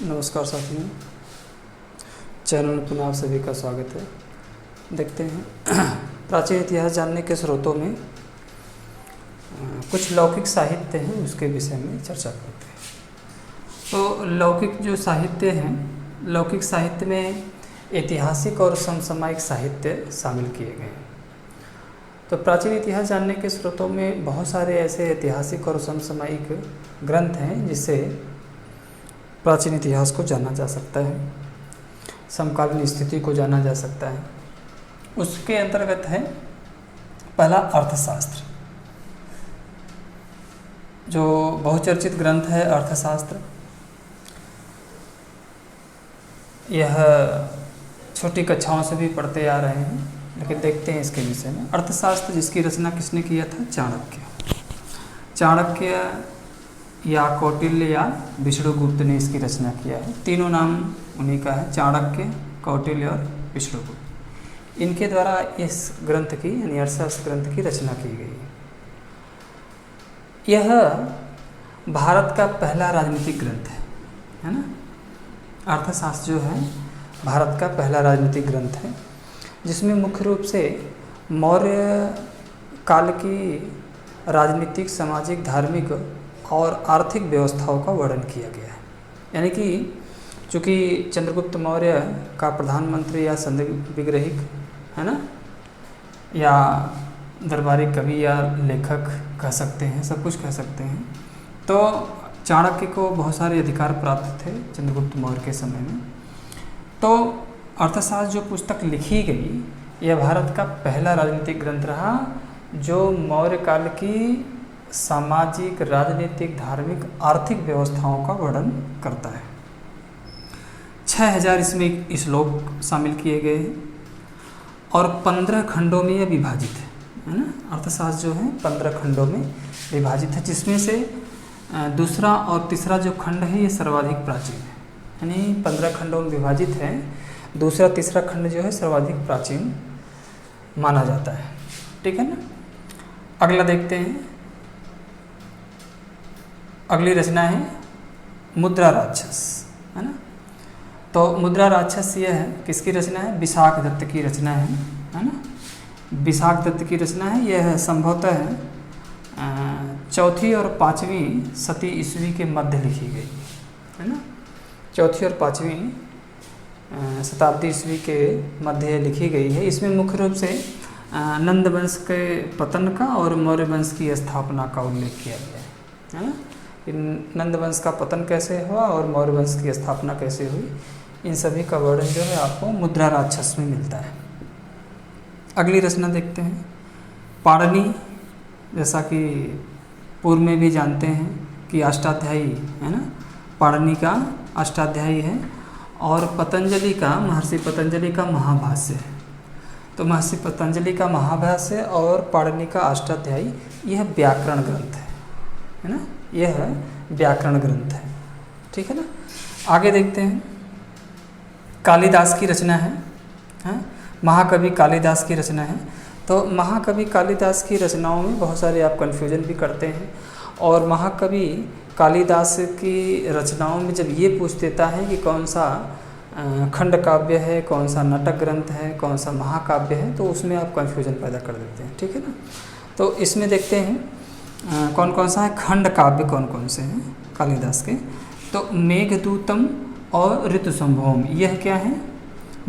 नमस्कार साथियों, चैनल में पुनः आप सभी का स्वागत है। देखते हैं प्राचीन इतिहास जानने के स्रोतों में कुछ लौकिक साहित्य हैं, उसके विषय में चर्चा करते हैं। तो लौकिक जो साहित्य हैं, लौकिक साहित्य में ऐतिहासिक और समसामयिक साहित्य शामिल किए गए हैं। तो प्राचीन इतिहास जानने के स्रोतों में बहुत सारे ऐसे ऐतिहासिक और समसामयिक ग्रंथ हैं जिससे प्राचीन इतिहास को जाना जा सकता है, समकालीन स्थिति को जाना जा सकता है। उसके अंतर्गत है पहला अर्थशास्त्र, जो बहुचर्चित ग्रंथ है अर्थशास्त्र। यह छोटी कक्षाओं से भी पढ़ते आ रहे हैं, लेकिन देखते हैं इसके विषय में। अर्थशास्त्र जिसकी रचना किसने किया था? चाणक्य या कौटिल्य या विष्णुगुप्त ने इसकी रचना किया है। तीनों नाम उन्हीं का है, चाणक्य, कौटिल्य और विष्णुगुप्त। इनके द्वारा इस ग्रंथ की यानी अर्थशास्त्र ग्रंथ की रचना की गई है। यह भारत का पहला राजनीतिक ग्रंथ है ना। अर्थशास्त्र जो है भारत का पहला राजनीतिक ग्रंथ है, जिसमें मुख्य रूप से मौर्य काल की राजनीतिक, सामाजिक, धार्मिक और आर्थिक व्यवस्थाओं का वर्णन किया गया है। यानी कि चूँकि चंद्रगुप्त मौर्य का प्रधानमंत्री या संदिग्ध है ना, या दरबारी कवि या लेखक कह सकते हैं, सब कुछ कह सकते हैं। तो चाणक्य को बहुत सारे अधिकार प्राप्त थे चंद्रगुप्त मौर्य के समय में। तो अर्थशास्त्र जो पुस्तक लिखी गई, यह भारत का पहला राजनीतिक ग्रंथ रहा जो मौर्य काल की सामाजिक, राजनीतिक, धार्मिक, आर्थिक व्यवस्थाओं का वर्णन करता है। 6000 इसमें श्लोक शामिल किए गए हैं और 15 खंडों में यह विभाजित है ना। अर्थशास्त्र जो है 15 खंडों में विभाजित है, जिसमें से दूसरा और तीसरा जो खंड है ये सर्वाधिक प्राचीन है। यानी 15 खंडों में विभाजित है, दूसरा तीसरा खंड जो है सर्वाधिक प्राचीन माना जाता है। ठीक है ना। अगला देखते हैं, अगली रचना है मुद्रा राक्षस, है ना। तो मुद्रा राक्षस यह है किसकी रचना है? विशाख दत्त की रचना है ना। विशाख दत्त की रचना है। यह संभवतः चौथी और 5वीं शती ईस्वी के मध्य लिखी गई है ना। चौथी और 5वीं शताब्दी ईस्वी के मध्य लिखी गई है। इसमें मुख्य रूप से नंद वंश के पतन का और मौर्य वंश की स्थापना का उल्लेख किया गया है ना। नंद वंश का पतन कैसे हुआ और मौर्य वंश की स्थापना कैसे हुई, इन सभी का वर्णन जो है आपको मुद्रा राक्षस में मिलता है। अगली रचना देखते हैं, पाणिनि। जैसा कि पूर्व में भी जानते हैं कि अष्टाध्यायी है ना, पाणिनि का अष्टाध्यायी है और पतंजलि का, महर्षि पतंजलि का महाभाष्य है। तो महर्षि पतंजलि का महाभाष्य और पाणिनि का अष्टाध्यायी यह व्याकरण ग्रंथ है ना। यह व्याकरण ग्रंथ है। ठीक है ना। आगे देखते हैं, कालिदास की रचना है, महाकवि कालिदास की रचना है। तो महाकवि कालिदास की रचनाओं में बहुत सारे आप कन्फ्यूजन भी करते हैं, और महाकवि कालिदास की रचनाओं में जब ये पूछ देता है कि कौन सा खंड काव्य है, कौन सा नाटक ग्रंथ है, कौन सा महाकाव्य है, तो उसमें आप कन्फ्यूजन पैदा कर देते हैं। ठीक है ना। तो इसमें देखते हैं कौन कौन सा है, खंड काव्य कौन कौन से हैं कालिदास के। तो मेघदूतम और ऋतुसंभवम, यह क्या है?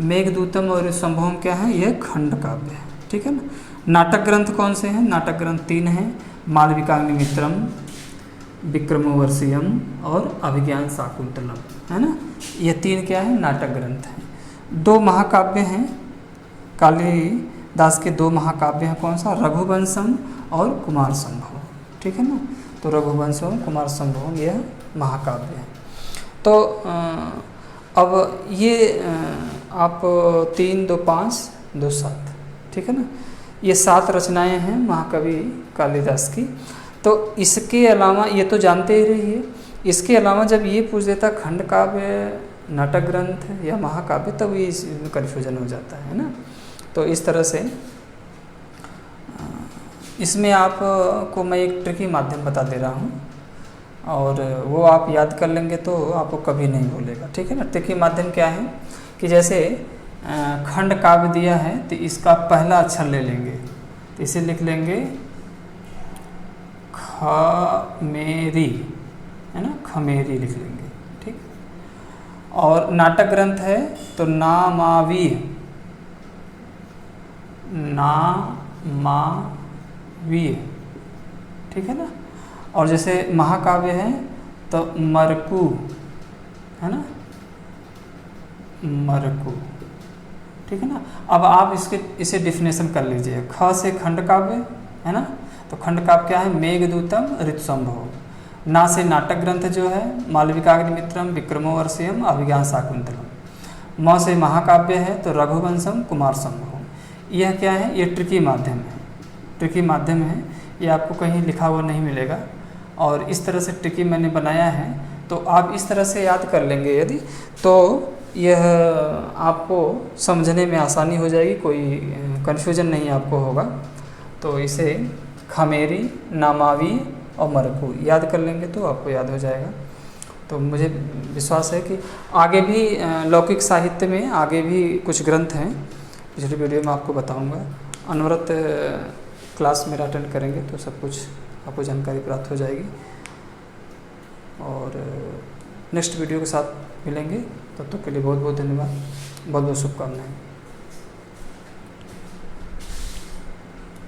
मेघदूतम और ऋतुसंभवम क्या है? यह खंड काव्य है। ठीक है ना। नाटक ग्रंथ कौन से हैं? नाटक ग्रंथ 3 हैं, मालविकाग्निमित्रम, विक्रमोर्वशीयम और अभिज्ञान शाकुंतलम, है ना। यह 3 क्या है? नाटक ग्रंथ हैं। 2 महाकाव्य हैं कालिदास के, 2 महाकाव्य हैं। कौन सा? रघुवंशम और कुमार संभवम। ठीक है ना। तो रघुवंशम, कुमार संभवम यह महाकाव्य है। तो अब ये आप 3, 2, 5, 2, 7, ठीक है ना, ये 7 रचनाएं हैं महाकवि कालिदास की। तो इसके अलावा ये तो जानते ही रहिए, इसके अलावा जब ये पूछ देता खंड काव्य, नाटक ग्रंथ या महाकाव्य, तब ये कन्फ्यूजन हो जाता है ना। तो इस तरह से इसमें आपको मैं एक ट्रिकी माध्यम बता दे रहा हूँ और वो आप याद कर लेंगे तो आपको कभी नहीं भूलेगा, ठीक है ना। त्रिकी माध्यम क्या है कि जैसे खंड काव्य दिया है तो इसका पहला अक्षर ले लेंगे, तो इसे लिख लेंगे खमेरी, है ना, खमेरी लिख लेंगे, ठीक। और नाटक ग्रंथ है तो नामावी, नामावी, ठीक है ना। और जैसे महाकाव्य है तो मरकू, है ना, मरकू, ठीक है ना। अब आप इसे डिफिनेशन कर लीजिए। ख से खंड काव्य, है ना, तो खंड काव्य क्या है, मेघदूतम ऋतुसंभव। ना से नाटक ग्रंथ जो है मालविकाग्निमित्रम विक्रमोर्वशीयम अभिज्ञान शाकुंतलम। म से महाकाव्य है तो रघुवंशम कुमार संभव। यह क्या है, ये ट्रिकी माध्यम है, ट्रिकी माध्यम है, ये आपको कहीं लिखा हुआ नहीं मिलेगा। और इस तरह से ट्रिकी मैंने बनाया है, तो आप इस तरह से याद कर लेंगे यदि, तो यह आपको समझने में आसानी हो जाएगी, कोई कन्फ्यूजन नहीं आपको होगा। तो इसे खमेरी, नामावी और मरकू याद कर लेंगे तो आपको याद हो जाएगा। तो मुझे विश्वास है कि आगे भी लौकिक साहित्य में आगे भी कुछ ग्रंथ हैं, पिछली वीडियो में आपको बताऊंगा। अनवरत क्लास मेरा अटेंड करेंगे तो सब कुछ आपको जानकारी प्राप्त हो जाएगी। और नेक्स्ट वीडियो के साथ मिलेंगे, तब तक के लिए बहुत बहुत धन्यवाद, बहुत बहुत शुभकामनाएं।